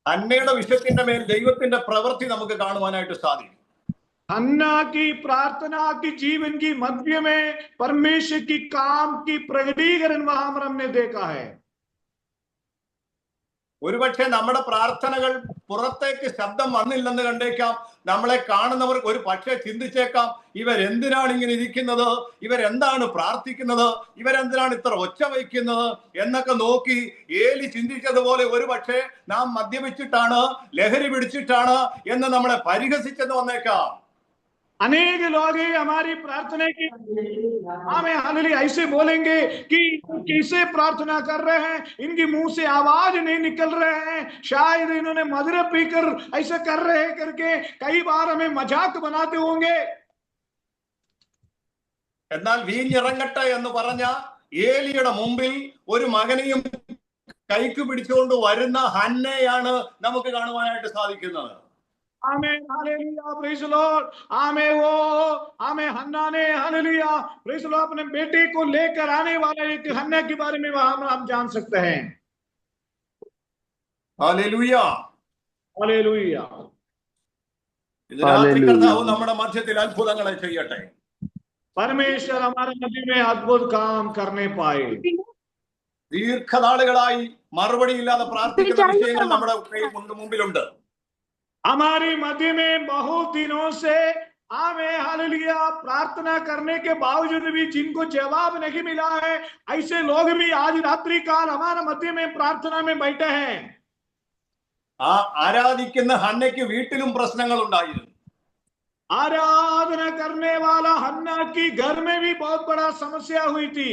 ഹന്നയുടെ വിഷയത്തിന്റെ മേൽ ദൈവത്തിന്റെ പ്രവൃത്തി നമുക്ക് കാണുവാനായിട്ട് സാധിക്കും. हन्ना की प्रार्थना की जीवन की मध्य में परमेश्वर की काम की प्रगटीकरण वहां पर हमने देखा है. ഒരുപക്ഷെ നമ്മുടെ പ്രാർത്ഥനകൾ പുറത്തേക്ക് ശബ്ദം വന്നില്ലെന്ന് കണ്ടേക്കാം. നമ്മളെ കാണുന്നവർ ഒരു പക്ഷേ ചിന്തിച്ചേക്കാം, ഇവരെന്തിനാണ് ഇങ്ങനെ ഇരിക്കുന്നത്, ഇവരെന്താണ് പ്രാർത്ഥിക്കുന്നത്, ഇവരെന്തിനാണ് ഇത്ര ഒച്ച വയ്ക്കുന്നത് എന്നൊക്കെ നോക്കി ഏലി ചിന്തിച്ചതുപോലെ ഒരു പക്ഷേ നാം മദ്യപിച്ചിട്ടാണ്, ലഹരി പിടിച്ചിട്ടാണ് എന്ന് നമ്മളെ പരിഹസിച്ചെന്ന് വന്നേക്കാം. अनेक लोग हमारी प्रार्थना की हमें हालेलुया ऐसे बोलेंगे कि कैसे प्रार्थना कर रहे हैं, इनकी मुंह से आवाज नहीं निकल रहे हैं, शायद इन्होंने मदिरा पीकर ऐसा कर रहे हैं करके कई बार हमें मजाक बनाते होंगे. എന്നാൽ വീഞ്ഞിറങ്ങട്ടെ എന്ന് പറഞ്ഞ ഏലിയുടെ മുമ്പിൽ ഒരു മകനെയും കൈക്ക് പിടിച്ചുകൊണ്ട് വരുന്ന ഹന്നയാണ് നമുക്ക് കാണുവാനായിട്ട് സാധിക്കുന്നത്. Amen hallelujah praise the Lord. Amen वो आमेन हन्ना ने हालेलुया प्रेज द लॉर्ड अपने बेटे को लेकर आने वाला एक हन्ना के बारे में वहां हम जान सकते हैं. Hallelujah hallelujah. ഇന്ന് രാത്രി കർത്താവ് നമ്മുടെ മധ്യത്തിൽ അത്ഭുതങ്ങളെ ചെയ്യട്ടെ. परमेश्वर हमारे मध्य में अद्भुत काम करने पाए. ദീർഘനാളുകളായി മറുപടിയില്ലാതെ പ്രാർത്ഥിക്കുന്ന വിഷയങ്ങൾ നമ്മുടെ മുമ്പിലുണ്ട്. हमारे मध्य में बहुत दिनों से आमेन हालेलुया प्रार्थना करने के बावजूद भी जिनको जवाब नहीं मिला है, ऐसे लोग भी आज रात्रि काल हमारे मध्य में प्रार्थना में बैठे हैं. ആ ആരാധിക്കുന്ന ഹന്നയ്ക്ക് വീട്ടിലും പ്രശ്നങ്ങൾ ഉണ്ടായിരുന്നു. आराधना करने वाला हन्ना की घर में भी बहुत बड़ा समस्या हुई थी.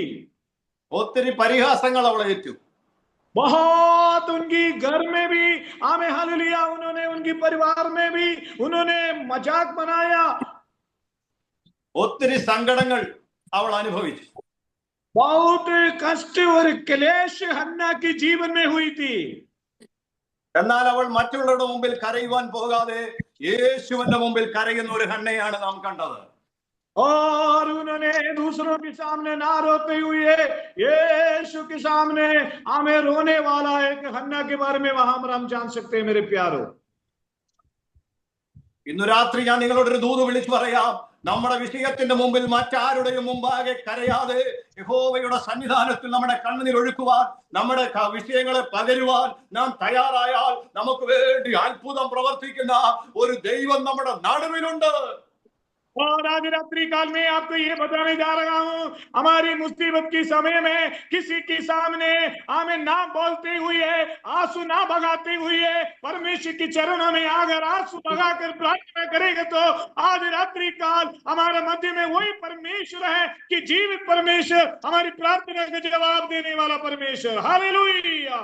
ഒത്തിരി പരിഹാസങ്ങൾ അവളെ ഏറ്റു. बहुत उनकी घर में भी आमेन हालेलुया उन्होंने उनकी परिवार में भी उन्होंने मजाक बनाया. ഒത്തിരി സങ്കടങ്ങൾ അവൾ അനുഭവിച്ചു. बहुत कष्ट और क्लेश हन्ना की जीवन में हुई थी. എന്നാൽ അവൾ മറ്റുള്ളവരുടെ മുമ്പിൽ കരയുവാൻ പോകാതെ യേശുവിന്റെ മുമ്പിൽ കരയുന്ന ഒരു ഹന്നയാണ് നാം കണ്ടത്. और उन्होंने दूसरों के सामने ना रोते हुए यीशु के सामने हमें रोने वाला एक हन्ना के बारे में वहां पर हम जान सकते हैं मेरे प्यारो. ഇന്നു രാത്രി ഞാൻ നിങ്ങളോടൊരു ദൂത് വിളിച്ചു പറയാം. നമ്മുടെ വിഷയത്തിന്റെ മുമ്പിൽ മറ്റാരുടെയും മുമ്പാകെ കരയാതെ യഹോവയുടെ സന്നിധാനത്തിൽ നമ്മുടെ കണ്ണുനീർ ഒഴുക്കുവാൻ, നമ്മുടെ വിഷയങ്ങളെ പകരുവാൻ നാം തയ്യാറായാൽ നമുക്ക് വേണ്ടി അത്ഭുതം പ്രവർത്തിക്കുന്ന ഒരു ദൈവം നമ്മുടെ നടുവിലുണ്ട്. और आज रात्रि काल में आपको ये बताने जा रहा हूं, हमारी मुसीबत के समय में किसी के सामने हमें ना बोलते हुए, आंसू ना बगाते हुए परमेश्वर के चरणों में अगर आंसू बगाकर प्रार्थना करेगा तो आज रात्रि काल हमारे मध्य में वही परमेश्वर है कि जीवित परमेश्वर, हमारी प्रार्थना का जवाब देने वाला परमेश्वर. हालेलुया.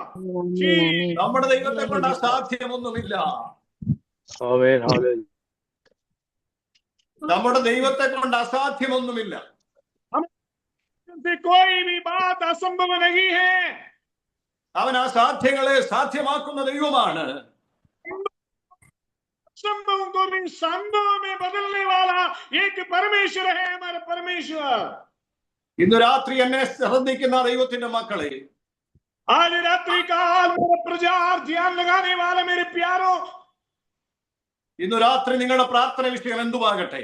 നമ്മുടെ ദൈവത്തെ കൊണ്ട് അസാധ്യമൊന്നുമില്ല. Amen hallelujah. നമ്മുടെ ദൈവത്തെ കൊണ്ട് അസാധ്യമൊന്നുമില്ല. कोई भी बात असंभव नहीं है. അവൻ അസാധ്യങ്ങളെ സാധ്യമാക്കുന്ന ദൈവമാണ്. असंभव को भी संभव में बदलने वाला एक परमेश्वर है हमारा परमेश्वर. ഇന്ന് രാത്രി എന്നെ ശ്രദ്ധിക്കുന്ന ദൈവത്തിന്റെ മക്കളെ, आज रात्रि काल मेरे प्रजा ध्यान लगाने वाला मेरे प्यारो, ഇന്ന് രാത്രി നിങ്ങളുടെ പ്രാർത്ഥന വിഷയം എന്തുമാകട്ടെ,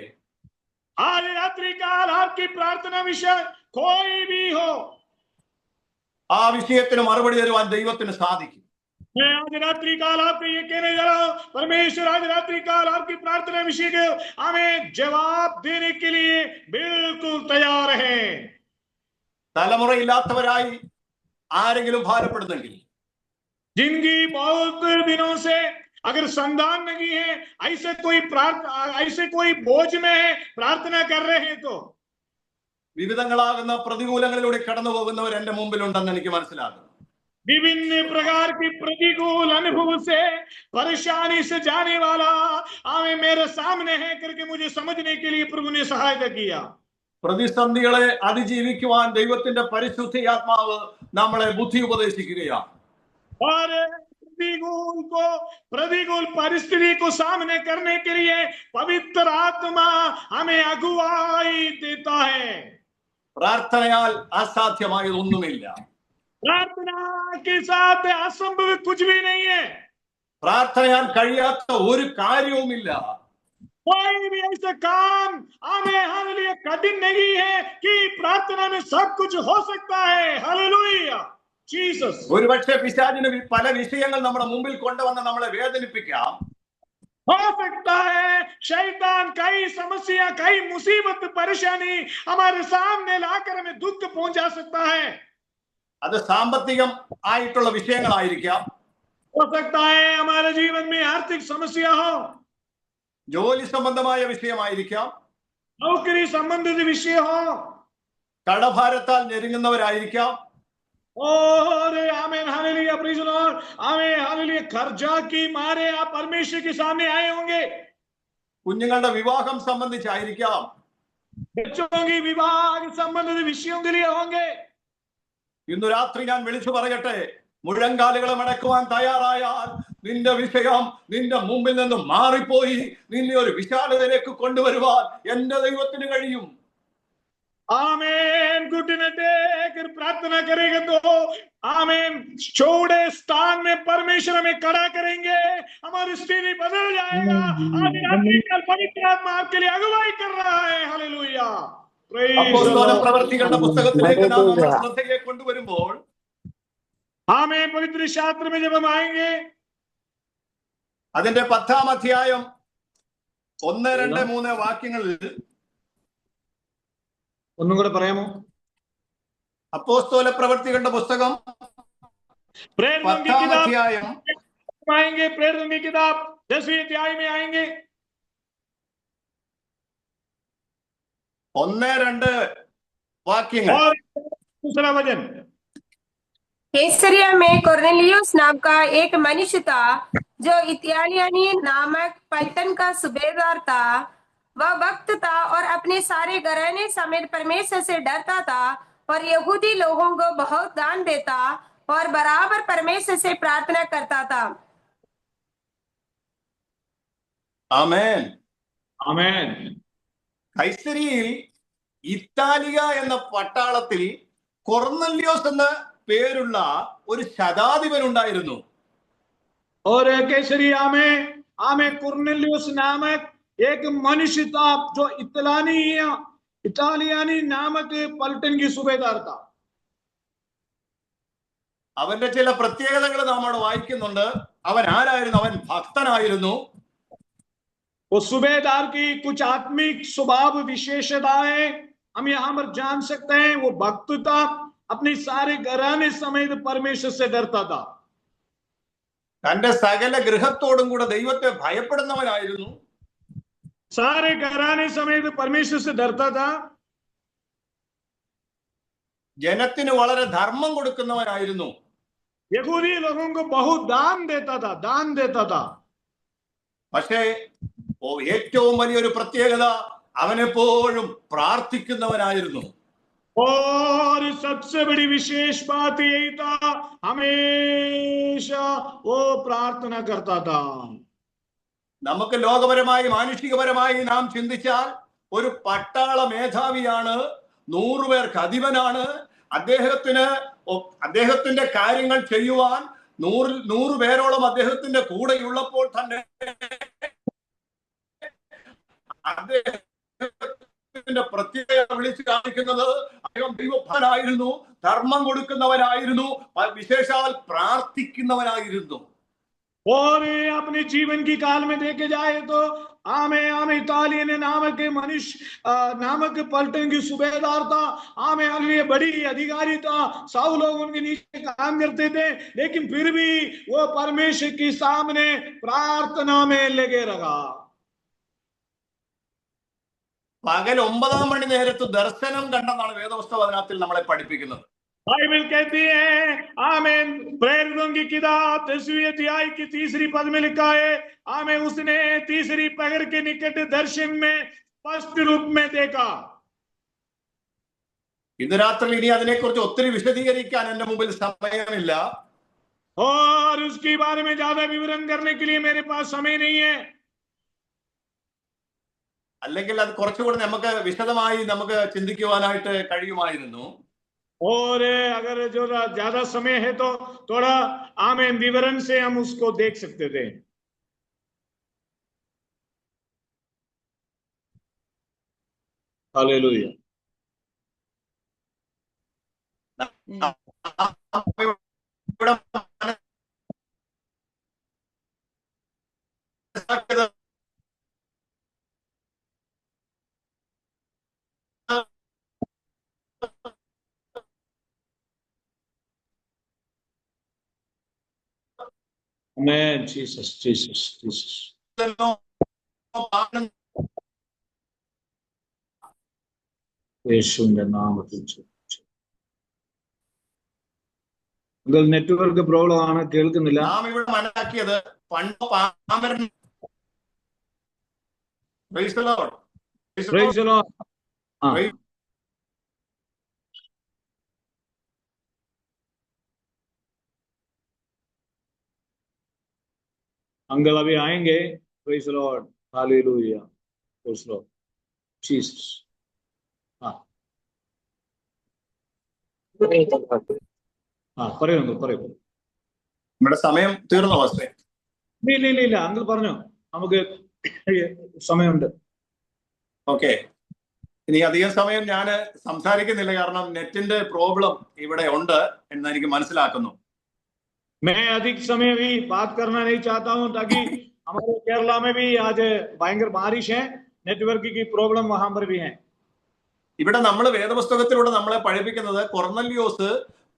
आज रात्रि काल आपकी प्रार्थना विषय कोई भी हो, ആ വിഷയത്തിന് മറുപടി തരുവാൻ ദൈവത്തിന് സാധിക്കും. मैं आज रात्रि काल आपको ये कहने जा रहा हूं, परमेश्वर आज रात्रि काल आपकी प्रार्थना विषय के हमें जवाब देने के लिए बिल्कुल तैयार है. തലമുറയില്ലാത്തവരായി ആരെങ്കിലും ഭാരപ്പെടുന്നെങ്കിൽ, जिनकी बहुत दिनों से अगर संतान नहीं है, ऐसे कोई बोझ में है, प्रार्थना कर रहे हैं तो വിവിധങ്ങളാകുന്ന പ്രതികൂലങ്ങളിലൂടെ കടന്നു പോകുന്നവർ എന്റെ മുമ്പിലുണ്ടെന്ന് എനിക്ക് മനസ്സിലാകുന്നു. विभिन्न प्रकार की प्रतिकूल अनुभव से, परेशानी से जाने वाला हमें मेरे सामने है करके मुझे समझने के लिए प्रभु ने सहायता किया. പ്രതിസന്ധികളെ അതിജീവിക്കുവാൻ ദൈവത്തിന്റെ പരിശുദ്ധാത്മാവ് നമ്മളെ ബുദ്ധി ഉപദേശിക്കുകയാണ്. और प्रतिकूल परिस्थिति को सामने करने के लिए पवित्र आत्मा हमें अगुवाई देता है. പ്രാർത്ഥനയാൽ അസാധ്യമായതൊന്നുമില്ല. प्रार्थना के साथ असंभव कुछ भी नहीं है. പ്രാർത്ഥനയാൽ കഴിയാത്ത ഒരു കാര്യവുമില്ല. कोई भी ऐसा काम हमें हालेलुया कठिन नहीं है कि प्रार्थना में सब कुछ हो सकता है. Hallelujah Jesus. ഒരുപക്ഷെ പിശാചിന് പല വിഷയങ്ങൾ നമ്മുടെ മുമ്പിൽ കൊണ്ടുവന്ന് നമ്മളെ വേദനിപ്പിക്കാം. हो सकता है शैतान कई समस्या कई मुसीबत परेशानी हमारे सामने लाकर हमें दुख पहुंचा सकता है. അത് സാമ്പത്തികം ആയിട്ടുള്ള വിഷയങ്ങളായിരിക്കാം. हो सकता है हमारे जीवन में आर्थिक समस्या हो, ജോലി സംബന്ധമായ വിഷയമായിരിക്കാം, नौकरी संबंधित विषय हो, കടഭാരത്താൽ ഞെരുങ്ങുന്നവരായിരിക്കാം, और आमीन हालेलुया प्रेज़ द लॉर्ड. आमीन हालेलुया कर्जा की मारे आप परमेश्वर के सामने आए होंगे. കുഞ്ഞുങ്ങളുടെ വിവാഹം സംബന്ധിച്ചായിരിക്കാം, बच्चों की विवाह संबंधित विषयों के लिए होंगे. ഇന്നു രാത്രി ഞാൻ വിളിച്ചു പറയട്ടെ, മുഴങ്കാലുകളെ മടക്കുവാൻ തയ്യാറായാൽ നിന്റെ വിഷയം നിന്റെ മുമ്പിൽ നിന്ന് മാറിപ്പോയി നിന്നെ ഒരു വിശാലതയിലേക്ക് കൊണ്ടുവരുവാൻ എന്റെ ദൈവത്തിന് കഴിയും. आमीन. घुटने टेकर प्रार्थना करेंगे तो आमीन छोटे स्थान में परमेश्वर हमें खड़ा करेंगे, हमारी स्थिति बदल जाएगा. आमीन. आजकल पवित्र आत्मा आपके लिए अगुवाई कर रहा है. हालेलुया. അപ്പോസ്തല പ്രവർത്തികളുടെ പുസ്തകത്തിലേക്ക് നാം നമ്മുടെ ശ്രദ്ധയെ കൊണ്ടുവരുമ്പോൾ आमीन पवित्र शास्त्र में जब हम आएंगे അതിന്റെ 10-ാം അധ്യായം 1, 2, 3 വാക്യങ്ങളിൽ ഒന്നും കൂടെ പറയാമോ? അപ്പോസ്തല പ്രവർത്തികളുടെ പുസ്തകം 10-ാം അധ്യായം आएंगे, प्रेरितों की किताब 10वीं अध्याय में आएंगे. 1, 2 വാക്യങ്ങൾ. और दूसरा वचन, कैसरिया में कोर्नेलियुस नाम का एक मनुष्य था जो इतालियानी नामक पलटन का सूबेदार था. वह भक्त था और अपने सारे घराने समेत परमेश्वर से डरता था और यहूदी लोगों को बहुत दान देता और बराबर परमेश्वर से प्रार्थना करता था. ആമേൻ. आमीन. കൈസരിയിൽ ഇറ്റാലിയ എന്ന പട്ടാളത്തിൽ കൊർന്നല്യോസ് എന്ന പേരുള്ള ഒരു ശതാധിപൻ ഉണ്ടായിരുന്നു. और कैसरिया में आमीन कुर्नेलियुस नामक एक मनुष्य था जो इतालियानी नामक पलटन की सूबेदार था. അവന്റെ ചില പ്രത്യേകതകൾ നാം അവിടെ വായിക്കുന്നുണ്ട്. അവൻ ആരായിരുന്നു? അവൻ ഭക്തനായിരുന്നു. वो सूबेदार की कुछ आत्मिक स्वभाव विशेषताएं हम यहाँ पर जान सकते हैं. वो भक्त था, अपने सारे घराने समेत परमेश्वर से डरता था. തന്റെ സകല ഗൃഹത്തോടും കൂടെ ദൈവത്തെ ഭയപ്പെടുന്നവനായിരുന്നു. सारे घराने समेत परमेश्वर से डरता था. ജനത്തിന് വളരെ ധർമ്മം കൊടുക്കുന്നവനായിരുന്നു. यहूदी लोगों को बहुत दान देता था. പക്ഷേ ഏറ്റവും വലിയൊരു പ്രത്യേകത അവനെപ്പോഴും പ്രാർത്ഥിക്കുന്നവനായിരുന്നു. और सबसे बड़ी विशेष बात यही था, हमेशा वो प्रार्थना करता था. നമുക്ക് ലോകപരമായി മാനുഷികപരമായി നാം ചിന്തിച്ചാൽ ഒരു പട്ടാള മേധാവിയാണ്, 100 പേർക്ക് അധിപനാണ്. അദ്ദേഹത്തിന്റെ കാര്യങ്ങൾ ചെയ്യുവാൻ 100 പേരോളം അദ്ദേഹത്തിന്റെ കൂടെയുള്ളപ്പോൾ തന്നെ അദ്ദേഹത്തിന്റെ പ്രത്യേകത വിളിച്ചു കാണിക്കുന്നത് അദ്ദേഹം ദൈവഭക്തനായിരുന്നു, ധർമ്മം കൊടുക്കുന്നവനായിരുന്നു, വിശേഷാൽ പ്രാർത്ഥിക്കുന്നവനായിരുന്നു. और अपने जीवन की काल में देखे जाए तो आमे इतालियन नामक मनुष्य नामक पलटन की सूबेदार था. आमे लिए बड़ी अधिकारी था. 100 लोग उनके नीचे काम करते थे, लेकिन फिर भी वो परमेश्वर के सामने प्रार्थना में लगे रहा. പകൽ 9-ാം മണി നേരത്ത് ദർശനം കണ്ടെന്നാണ് വേദപുസ്തകത്തിൽ നമ്മളെ പഠിപ്പിക്കുന്നത്. बाइबल कहती है आमीन प्रेरितों की किताब 10वीं अध्याय की 3री पद में लिखा है, आमीन उसने तीसरी पहर के निकट दर्शन में स्पष्ट रूप में देखा. ഇന്ന് രാത്രി ഇനി അതിനെക്കുറിച്ച് ഒത്തിരി വിശദീകരിക്കാൻ എന്റെ മുമ്പിൽ സമയമില്ല. और उसके बारे में ज्यादा विवरण करने के लिए मेरे पास समय नहीं है. അല്ലെങ്കിൽ അത് കുറച്ചുകൂടി നമുക്ക് വിശദമായി നമുക്ക് ചിന്തിക്കുവാനായിട്ട് കഴിയുമായിരുന്നു. और अगर जो ज्यादा समय है तो थोड़ा आमेन विवरण से हम उसको देख सकते थे। हालेलुया। ഇവിടെ മനസ്സിലാക്കിയത് Amen. Jesus, Jesus, Jesus. യേശുവിന്റെ നാമത്തിൽ നെറ്റ്വർക്ക് പ്രോബ്ലം ആണ്, കേൾക്കുന്നില്ല. നാം ഇവിടെ മനസ്സിലാക്കിയത് പണ്ട് പാമരൻ अंकल अभी आएंगे. Praise the Lord. Hallelujah. Praise the Lord. Jesus. പറയൂ പറയൂ. നമ്മുടെ സമയം തീർന്നു അവസ്ഥ. ഇല്ല അങ്കിൾ പറഞ്ഞോ, നമുക്ക് സമയമുണ്ട്. ഓക്കെ, ഇനി അധികം സമയം ഞാൻ സംസാരിക്കുന്നില്ല, കാരണം നെറ്റിന്റെ പ്രോബ്ലം ഇവിടെ ഉണ്ട് എന്ന് എനിക്ക് മനസ്സിലാക്കുന്നു. मैं अधिक समय भी बात करना नहीं चाहता हूं, ताकि हमारे केरला में भी आज भयंकर बारिश है, नेटवर्क की प्रॉब्लम वहां पर भी है. ഇവിടെ നമ്മൾ വേദപുസ്തകത്തിലൂടെ നമ്മളെ പഠിപ്പിക്കുന്നത് കൊർന്നല്യോസ്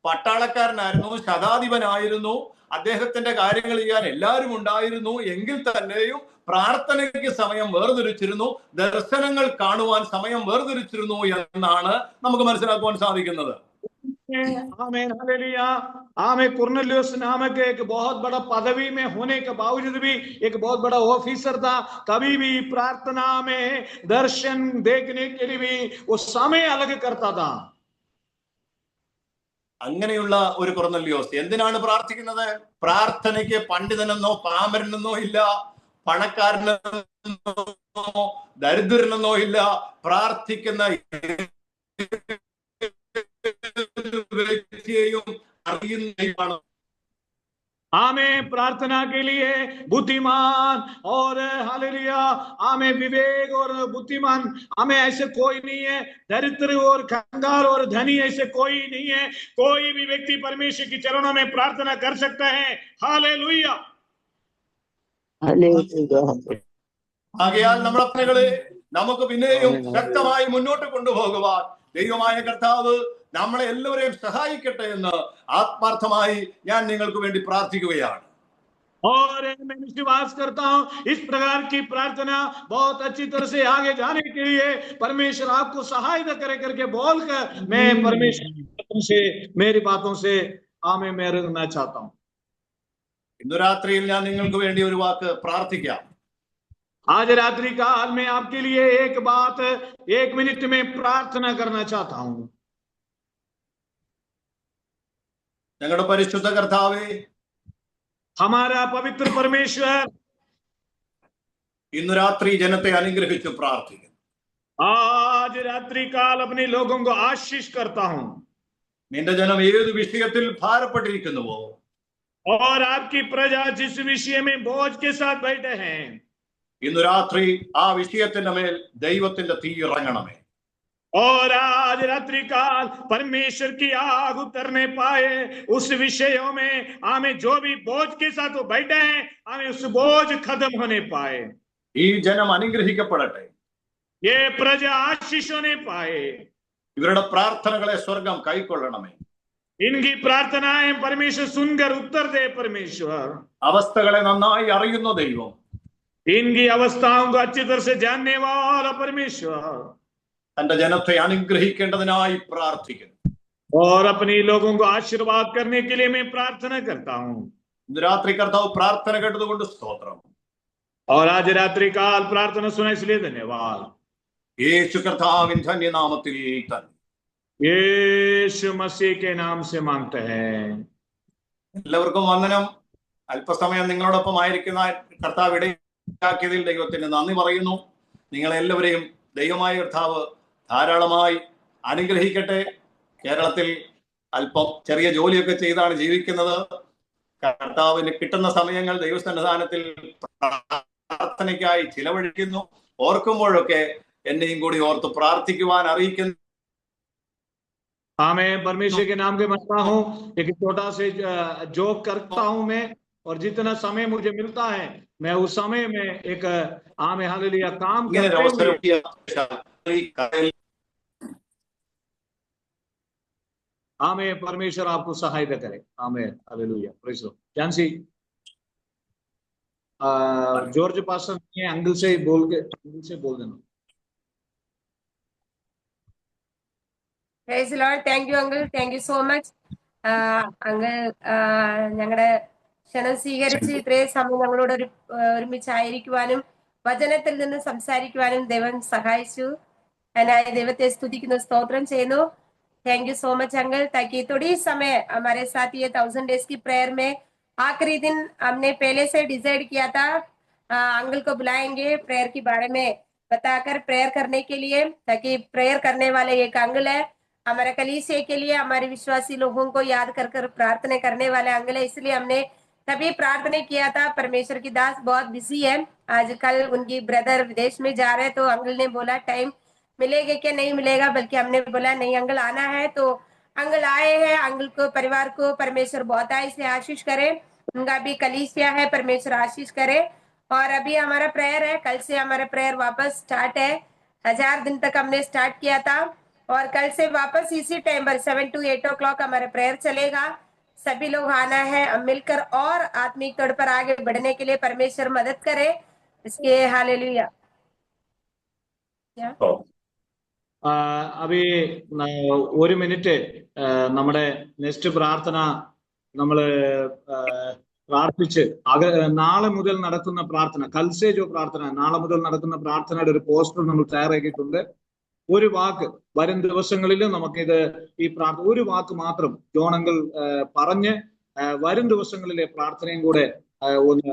പട്ടാളക്കാരനായിരുന്നു, ശതാധിപനായിരുന്നു, അദ്ദേഹത്തിന്റെ കാര്യങ്ങൾ ചെയ്യാൻ എല്ലാവരും ഉണ്ടായിരുന്നു. എങ്കിൽ തന്നെയും പ്രാർത്ഥനയ്ക്ക് സമയം വേർതിരിച്ചിരുന്നു, ദർശനങ്ങൾ കാണുവാൻ സമയം വേർതിരിച്ചിരുന്നു എന്നാണ് നമുക്ക് മനസ്സിലാക്കുവാൻ സാധിക്കുന്നത്. Amen hallelujah. आमेन. कुर्नेलियुस नामक एक बहुत बड़ा पदवी में होने के बावजूद भी एक बहुत बड़ा ऑफिसर था, तभी भी प्रार्थना में दर्शन देखने के लिए भी वो समय अलग करता था. അങ്ങനെയുള്ള ഒരു കൊർന്നല്യോസ് എന്തിനാണ് പ്രാർത്ഥിക്കുന്നത്? പ്രാർത്ഥനയ്ക്ക് പണ്ഡിതനെന്നോ പാമരനെന്നോ ഇല്ല, പണക്കാരനെന്നോ ദരിദ്രനെന്നോ ഇല്ല. പ്രാർത്ഥിക്കുന്ന വ്യക്തിയെയും അറിയുന്നതാണ്. आमें प्रार्थना के लिए बुद्धिमान और हालेलुया आमें विवेक और बुद्धिमान हमें ऐसे कोई नहीं है, दरिद्र और कंगाल और धनी ऐसे कोई नहीं है. कोई भी व्यक्ति परमेश्वर की चरणों में प्रार्थना कर सकता है. हालेलुया. ആകയാൽ നമ്മുടെ പ്രാർത്ഥനകളെ നമുക്ക് പിന്നെയും ശക്തമായി മുന്നോട്ട് കൊണ്ടുപോകുവാൻ ദൈവമായ കർത്താവ് നമ്മളെ എല്ലാവരെയും സഹായിക്കട്ടെ എന്ന് ആത്മാർത്ഥമായി ഞാൻ നിങ്ങൾക്ക് വേണ്ടി പ്രാർത്ഥിക്കുകയാണ്. और मैं विश्वास करता हूं इस प्रकार की प्रार्थना बहुत अच्छी तरह से आगे जाने के लिए परमेश्वर आपको सहायता करे करके बोलकर मैं परमेश्वर से मेरी बातों से आमें मैं रहना चाहता हूं. ഇന്ന് രാത്രിയിൽ ഞാൻ നിങ്ങൾക്ക് വേണ്ടി ഒരു വാക്ക് പ്രാർത്ഥിക്കാം. आज रात्रि काल में आपके लिए एक बात 1 मिनट में प्रार्थना करना चाहता हूं. ഞങ്ങളുടെ പരിശുദ്ധ കർത്താവേ, हमारा पवित्र परमेश्वर, ഇന്ന് രാത്രി ജനത്തെ അനുഗ്രഹിച്ചു പ്രാർത്ഥിക്കുന്നു. आज रात्रि काल अपने लोगों को आशीष करता हूं. നിന്റെ ജനം ഏത് വിഷയത്തിൽ ഭാരപ്പെട്ടിരിക്കുന്നുവോ, और आपकी प्रजा जिस विषय में बोझ के साथ बैठे हैं, ഇന്ന് രാത്രി ആ വിഷയത്തിന്റെ മേൽ ദൈവത്തിന്റെ തീ ഇറങ്ങണമേ. और आज रात्रि काल परमेश्वर की आग उतरने पाए उस विषयों में हमें जो भी बोझ के साथ वो बैठे हैं, हमें उस बोझ खत्म होने पाए. ഈ ജനം അനുഗ്രഹിക്കപ്പെടട്ടെ. ये प्रजा आशीष होने पाए. ഇവരുടെ പ്രാർത്ഥനകളെ സ്വർഗം കൈക്കൊള്ളണമേ. इनकी प्रार्थनाएं परमेश्वर सुनकर उत्तर दे. परमेश्वर അവസ്ഥകളെ നന്നായി അറിയുന്ന ദൈവം, इनकी अवस्थाओं को अच्छी तरह से जानने वाला परमेश्वर തന്റെ ജനത്തെ അനുഗ്രഹിക്കേണ്ടതിനായി പ്രാർത്ഥിക്കുന്നു. और अपने लोगों को आशीर्वाद करने के लिए मैं प्रार्थना करता हूं. ഇന്ന് രാത്രി കർത്താവ് പ്രാർത്ഥന കേട്ടതുകൊണ്ട് സ്തോത്രം. और आज रात्रि काल प्रार्थना सुना इसलिए धन्यवाद. യേശു കർത്താവിൻ ധന്യനാമത്തിൽ തന്നെ. यीशु मसीह के नाम से मांगते हैं. എല്ലാവർക്കും വന്ദനം. അല്പസമയം നിങ്ങളോടൊപ്പം ആയിരിക്കുന്ന കർത്താവ് ഇടയാക്കിയതിൽ ദൈവത്തിന് നന്ദി പറയുന്നു. നിങ്ങളെല്ലാവരെയും ദൈവമായ കർത്താവ് ധാരാളമായി അനുഗ്രഹിക്കട്ടെ. കേരളത്തിൽ അല്പം ചെറിയ ജോലിയൊക്കെ ചെയ്താണ് ജീവിക്കുന്നത്. കർത്താവിന് കിട്ടുന്ന സമയങ്ങൾ ദൈവസന്നിധാനത്തിൽ പ്രാർത്ഥനയ്ക്കായി ചിലവഴിക്കുന്നു. ഓർക്കുമ്പോഴൊക്കെ എന്നെയും കൂടി ഓർത്ത് പ്രാർത്ഥിക്കുവാൻ അറിയിക്കുന്നു. मैं परमेश्वर के नाम के मनता हूँ, एक छोटा से जॉब करता हूँ मैं, और जितना समय मुझे मिलता है मैं उस समय में एक आमे हालेलुया काम करते हुए आमे परमेश्वर आपको सहायता करे। Amen hallelujah, praise the Lord. Jancy George pastor ने अंकल से बोल देना। Praise the Lord. Thank you, Uncle. Thank you so much. Uncle, ഞങ്ങളുടെ ക്ഷണം സ്വീകരിച്ച് ഇത്രയും സമയം ഞങ്ങളോട് ഒരുമിച്ചായിരിക്കുവാനും വചനത്തിൽ നിന്ന് സംസാരിക്കുവാനും ദൈവം സഹായിച്ചു. അതിനായി ദൈവത്തെ സ്തുതിക്കുന്നു, സ്തോത്രം ചെയ്യുന്നു. Thank you so much uncle, ताकि थोड़ी समय हमारे साथ ये 1000 डेज की प्रेयर में आखिरी दिन हमने पहले से डिसाइड किया था अंकल को बुलाएंगे प्रेयर के बारे में बताकर प्रेयर करने के लिए, ताकि प्रेयर करने वाले एक अंकल है हमारे कलीसिया के लिए, हमारे विश्वासी लोगों को याद कर कर प्रार्थना करने वाले अंकल है, इसलिए हमने तभी प्रार्थना किया था। परमेश्वर की दास बहुत बिजी है, आजकल उनकी ब्रदर विदेश में जा रहे, तो अंकल ने बोला टाइम मिलेगा क्या नहीं मिलेगा, बल्कि हमने बोला नहीं अंकल आना है, तो अंकल आए हैं। अंकल को परिवार को परमेश्वर बहुत से आशीष करे, उनका भी कलीसिया है, परमेश्वर आशीष करे। और अभी हमारा प्रेयर है, कल से हमारा प्रेयर वापस स्टार्ट है। 1000 दिन तक हमने स्टार्ट किया था और कल से वापस इसी टाइम पर 7 to 8 o'clock हमारा प्रेयर चलेगा। सभी लोग आना है, हम मिलकर और आत्मिक तौर पर आगे बढ़ने के लिए परमेश्वर मदद करे इसके। हालेलुया। अभी 1 मिनट നമ്മുടെ നെക്സ്റ്റ് പ്രാർത്ഥന നമ്മൾ പ്രാർത്ഥിച്ച് നാളെ മുതൽ നടക്കുന്ന പ്രാർത്ഥന കൽസേ ജോ പ്രാർത്ഥന, നാളെ മുതൽ നടക്കുന്ന പ്രാർത്ഥനയുടെ ഒരു പോസ്റ്റർ നമ്മൾ തയ്യാറാക്കിയിട്ടുണ്ട്. ഒരു വാക്ക് വരും ദിവസങ്ങളിൽ നമുക്കിത് ഈ ഒരു വാക്ക് മാത്രം ജോണങ്കിൾ പറഞ്ഞ് വരും ദിവസങ്ങളിലെ പ്രാർത്ഥനയും കൂടെ ഒന്ന്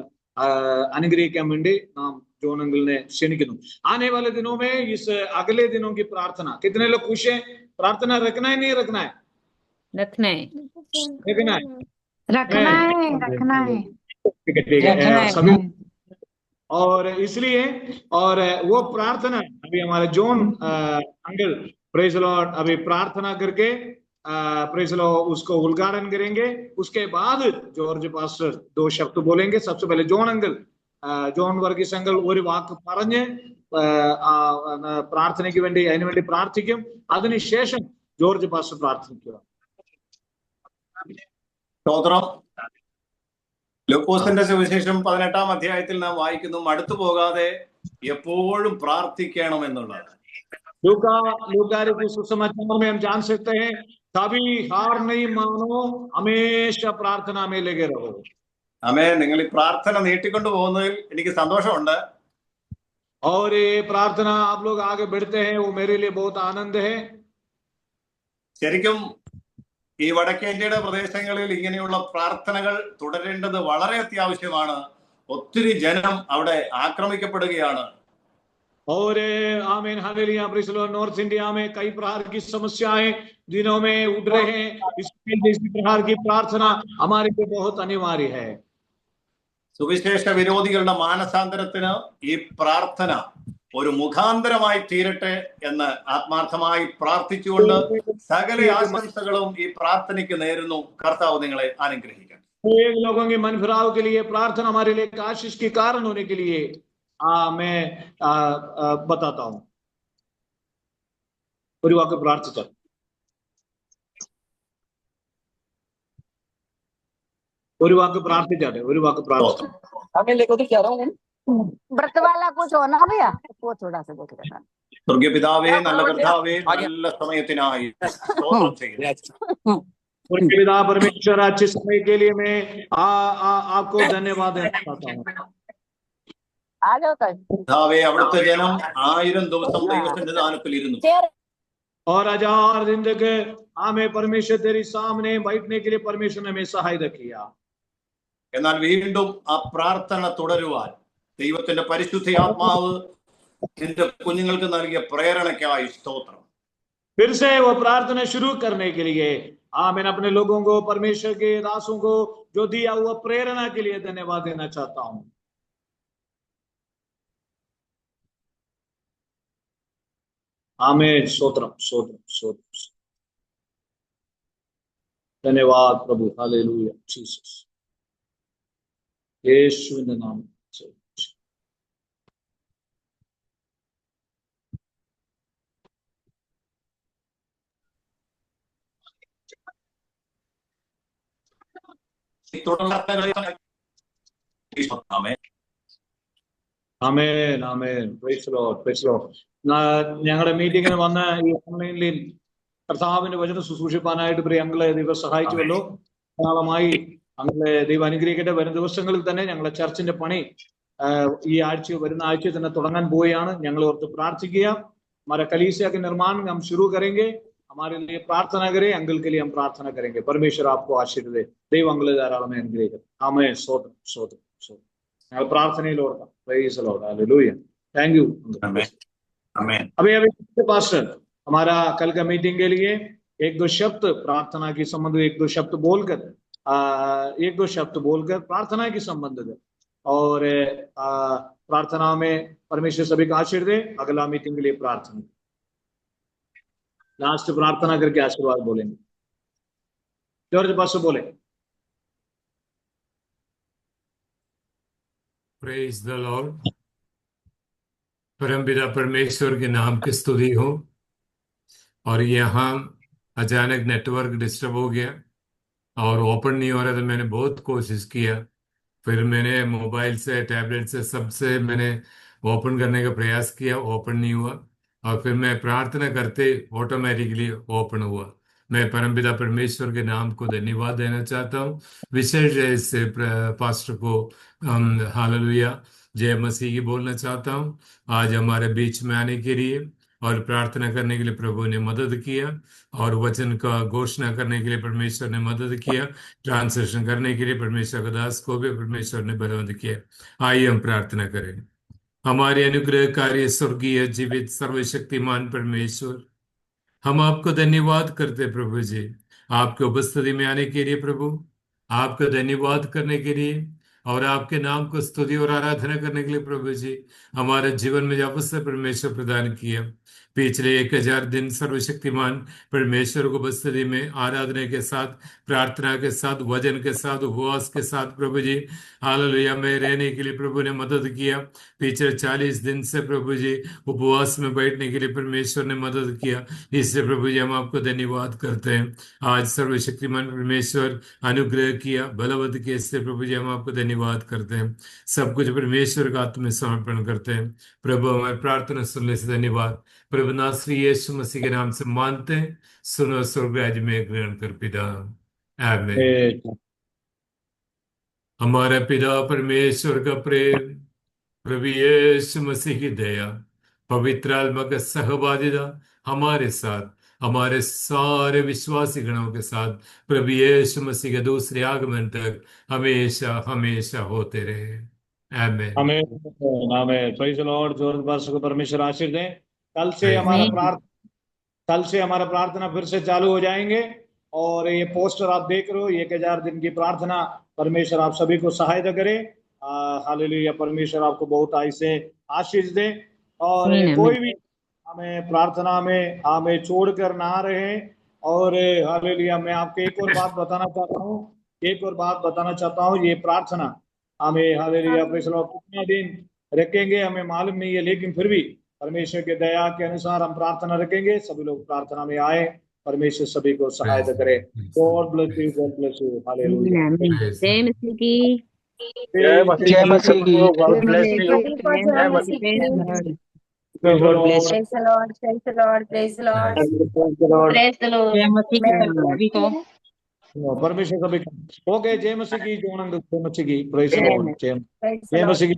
അനുഗ്രഹിക്കാൻ വേണ്ടി നാം जोनंगल ने क्षणिकनु। आने वाले दिनों में इस अगले दिनों की प्रार्थना, कितने लोग खुश हैं? प्रार्थना रखना है नहीं रखना है? रखना है, रखना है, रखना है, रखना है, ठीक है सभी। और इसलिए और वो प्रार्थना अभी हमारे जॉन अंकल प्रेज लॉर्ड अभी प्रार्थना करके प्रेज लॉर्ड उसको उद्घाटन करेंगे। उसके बाद जॉर्ज पास्टर 2 शब्द बोलेंगे। सबसे पहले John uncle, John Varghese uncle ഒരു വാക്ക് പറഞ്ഞ് പ്രാർത്ഥനയ്ക്ക് വേണ്ടി അതിനുവേണ്ടി പ്രാർത്ഥിക്കും. അതിനുശേഷം ജോർജ് പാസ്റ്റർ പ്രാർത്ഥിക്കുക. സ്തോത്രം. ലൂക്കോസിന്റെ സുവിശേഷം 18-ാം അധ്യായത്തിൽ നാം വായിക്കുന്നു, മടുത്തു പോകാതെ എപ്പോഴും പ്രാർത്ഥിക്കണം എന്നുള്ളത്. लूका के सुसमाचार में हम जान सकते हैं, कभी हार नहीं मानो, हमेशा प्रार्थना में लगे रहो। ആമേൻ. നിങ്ങൾ ഈ പ്രാർത്ഥന നീട്ടിക്കൊണ്ടു പോകുന്നതിൽ എനിക്ക് സന്തോഷമുണ്ട്. और ये प्रार्थना आप लोग आगे बढ़ते हैं, वो मेरे लिए बहुत आनंद है। ശരിക്കും ഈ വടക്കേ ഇന്ത്യയുടെ പ്രദേശങ്ങളിൽ ഇങ്ങനെയുള്ള പ്രാർത്ഥനകൾ തുടരേണ്ടത് വളരെ അത്യാവശ്യമാണ്. ഒത്തിരി ജനം അവിടെ ആക്രമിക്കപ്പെടുകയാണ്. और आमीन hallelujah, praise the Lord. North India में कई प्रकार की समस्याएं दिनों में उठ रहे हैं, इसलिए इसी प्रकार की प्रार्थना हमारे लिए बहुत अनिवार्य है। സുവിശേഷ വിരോധികളുടെ മാനസാന്തരത്തിന് ഈ പ്രാർത്ഥന ഒരു മുഖാന്തരമായി തീരട്ടെ എന്ന് ആത്മാർത്ഥമായി പ്രാർത്ഥിച്ചുകൊണ്ട് സകല ആശംസകളും ഈ പ്രാർത്ഥനയ്ക്ക് നേരുന്നു. കർത്താവ് നിങ്ങളെ അനുഗ്രഹിക്കട്ടെ. लोगों के मन फिराव के लिए प्रार्थना हमारे लिए आशीष के कारण होने के लिए मैं बताता हूं। ഒരു വാക്ക് പ്രാർത്ഥിച്ചാൽ ഒരു വാക്ക് പ്രാർത്ഥിച്ചാട്ടെ, ഒരു വാക്ക് പ്രാർത്ഥിച്ചു. व्रत वाला कुछ होना भैया, वो थोड़ा सा बोल देना। സ്വർഗീയ പിതാവേ, നല്ല കർത്താവേ, നല്ല സമയത്തിനായി സ്തോത്രം ചെയ്യുന്നു. पिता परमेश्वर, अच्छे समय के लिए मैं आपको धन्यवाद देना चाहता हूँ। आ जाओ सर। പിതാവേ, അവിടുത്തെ ജനം 1000 ദിവസം ദൈവസന്നിധാനത്തിൽ ഇരുന്നു. और 1000 दिन तक हमें परमेश्वर तेरे सामने बैठने के लिए परमेश्वर ने हमें सहायता किया। എന്നാൽ വീണ്ടും ആ പ്രാർത്ഥന തുടരുവാൻ ദൈവത്തിന്റെ പരിശുദ്ധ ആത്മാവ് നിന്റെ കുഞ്ഞുങ്ങൾക്ക് നൽകിയ പ്രേരണയ്ക്കായി സ്തോത്രം. फिर से वो प्रार्थना शुरू करने के लिए आमीन। अपने लोगों को, परमेश्वर के दासों को जो दिया हुआ प्रेरणा के लिए धन्यवाद देना चाहता हूँ। आमीन। स्तोत्रम स्तोत्रम स्तोत्रम। धन्यवाद प्रभु। Hallelujah Jesus. यीशु के नाम से। Amen amen. Praise the Lord praise the Lord. ഞങ്ങളുടെ മീറ്റിംഗിന് വന്ന് ഈ ഓൺലൈനിൽ കർത്താവിന്റെ വചനം ശുശ്രൂഷിപ്പാനായിട്ട് പ്രിയ അങ്ങളെ ദൈവം സഹായിച്ചുവല്ലോ. ധാരാളമായി അങ്ങളെ ദൈവം അനുഗ്രഹിക്കട്ടെ. വരും ദിവസങ്ങളിൽ തന്നെ ഞങ്ങളുടെ ചർച്ചിന്റെ പണി ഈ ആഴ്ച, വരുന്ന ആഴ്ച തന്നെ തുടങ്ങാൻ പോവുകയാണ്. ഞങ്ങൾ ഓർത്ത് പ്രാർത്ഥിക്കുക. हमारा कलीसिया के निर्माण हम शुरू करेंगे. हमारे लिए प्रार्थना करें. अंकल के लिए हम प्रार्थना करेंगे. परमेश्वर आपको आशीर्वाद दे. ദൈവം അങ്ങളെ ധാരാളമായി അനുഗ്രഹിക്കട്ടെ. ആമേൻ. സ്തോത്രം സ്തോത്രം സ്തോത്രം. ഞങ്ങൾ പ്രാർത്ഥനയിൽ ഓർക്കാം. Price the Lord. Hallelujah. Thank you. आमीन। अभी पास्टर हमारा कल का मीटिंग के लिए एक दो शब्द प्रार्थना के संबंध में, एक दो शब्द बोलकर प्रार्थना के संबंध में, और प्रार्थना में परमेश्वर सभी का आशीर्वाद दे। अगला मीटिंग के लिए प्रार्थना, लास्ट प्रार्थना करके आशीर्वाद बोलेंगे। जॉर्ज पास्टर बोले। Praise the Lord. परमपिता परमेश्वर के नाम की स्तुति हो। और यहाँ अचानक नेटवर्क डिस्टर्ब हो गया और ओपन नहीं हो रहा था। मैंने बहुत कोशिश किया, फिर मैंने मोबाइल से, टैबलेट से, सबसे मैंने ओपन करने का प्रयास किया, ओपन नहीं हुआ। और फिर मैं प्रार्थना करते ऑटोमेटिकली ओपन हुआ। मैं परमपिता परमेश्वर के नाम को धन्यवाद देना चाहता हूँ। विशेष से पास्टर को हालेलुया जय मसीह की बोलना चाहता हूँ। आज हमारे बीच में आने के लिए और प्रार्थना करने के लिए प्रभु ने मदद किया, और वचन का घोषणा करने के लिए परमेश्वर ने मदद किया, ट्रांसलेशन करने के लिए परमेश्वर का दास को भी परमेश्वर ने बलवंत किया। आइए हम प्रार्थना करें। हमारे अनुग्रहकारी स्वर्गीय जीवित सर्वशक्तिमान परमेश्वर, हम आपको धन्यवाद करते प्रभु जी, आपके उपस्थिति में आने के लिए प्रभु, आपका धन्यवाद करने के लिए और आपके नाम को स्तुति और आराधना करने के लिए प्रभु जी, हमारे जीवन में जो अवसर परमेश्वर प्रदान किया। पिछले 1000 दिन सर्वशक्तिमान परमेश्वर को उपस्थिति में आराधना के साथ, प्रार्थना के साथ, वजन के साथ, उपवास के साथ प्रभु जी हालेलुया में रहने के लिए प्रभु ने मदद किया। पिछले 40 दिन से प्रभु जी उपवास में बैठने के लिए परमेश्वर ने मदद किया। इससे प्रभु जी हम आपको धन्यवाद करते हैं। आज सर्वशक्तिमान परमेश्वर अनुग्रह किया, बलवंत किया, इससे प्रभु जी हम आपको धन्यवाद करते हैं। सब कुछ परमेश्वर का आत्म में समर्पण करते हैं। प्रभु हमारी प्रार्थना सुनने से धन्यवाद। प्रभु नासरी यीशु मसीह के नाम से मानते हैं, सुनो स्वर्ग राज्य में ग्रहण कर पिता। आमीन। हमारा पिता परमेश्वर का प्रेम, प्रभु यीशु मसीह की दया, पवित्र आत्मा का सहभागिता हमारे साथ, हमारे सारे विश्वासी गणों के साथ प्रभु यीशु मसीह के दूसरे आगमन तक हमेशा हमेशा होते रहे। आमीन। आमीन आमीन। Praise the Lord. जोर से को परमेश्वर आशीर्वाद दे। कल से हमारा प्रार्थना फिर से चालू हो जाएंगे। और ये पोस्टर आप देख रहे हो, 1000 दिन की प्रार्थना। परमेश्वर आप सभी को सहायता करे। हालेलुया। परमेश्वर आपको बहुत ऐसे आशीष दे। और कोई भी हमें प्रार्थना में हमें छोड़कर ना रहे। और हालेलुया मैं आपको एक और बात बताना चाहता हूँ, ये प्रार्थना हमें हालेलुया कितना दिन रखेंगे हमें मालूम नहीं है, लेकिन फिर भी परमेश्वर के दया के अनुसार हम प्रार्थना रखेंगे। सभी लोग प्रार्थना में आए। परमेश्वर सभी को सहायता करे। God bless you, God bless you. Hallelujah. जय मसीह की। जय मसीह की। God bless you. जय मसीह की। God bless Praise the Lord, praise the Lord, praise the Lord. Praise the Lord. जय मसीह की सभी को। परमेश्वर सभी को। ओके, जय मसीह की। जय मसीह की। Praise the Lord. जय मसीह की।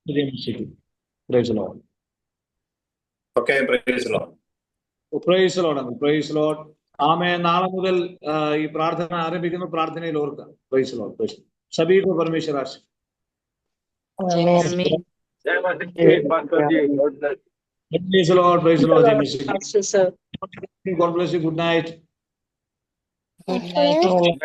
जय मसीह की। Praise the Lord. Okay, praise Lord. Praise Lord. Praise Lord. Amen. നാളെ മുതൽ ഈ പ്രാർത്ഥന ആരംഭിക്കുന്നു. പ്രാർത്ഥനയിൽ ഓർക്കുക. Price Lord. പ്രൈസ് सभी को परमेश्वर आशीष। जय मसीह पास्टर जी। God bless. Praise Lord. Praise Lord. जय मसीह। God bless you. Good night. Good night.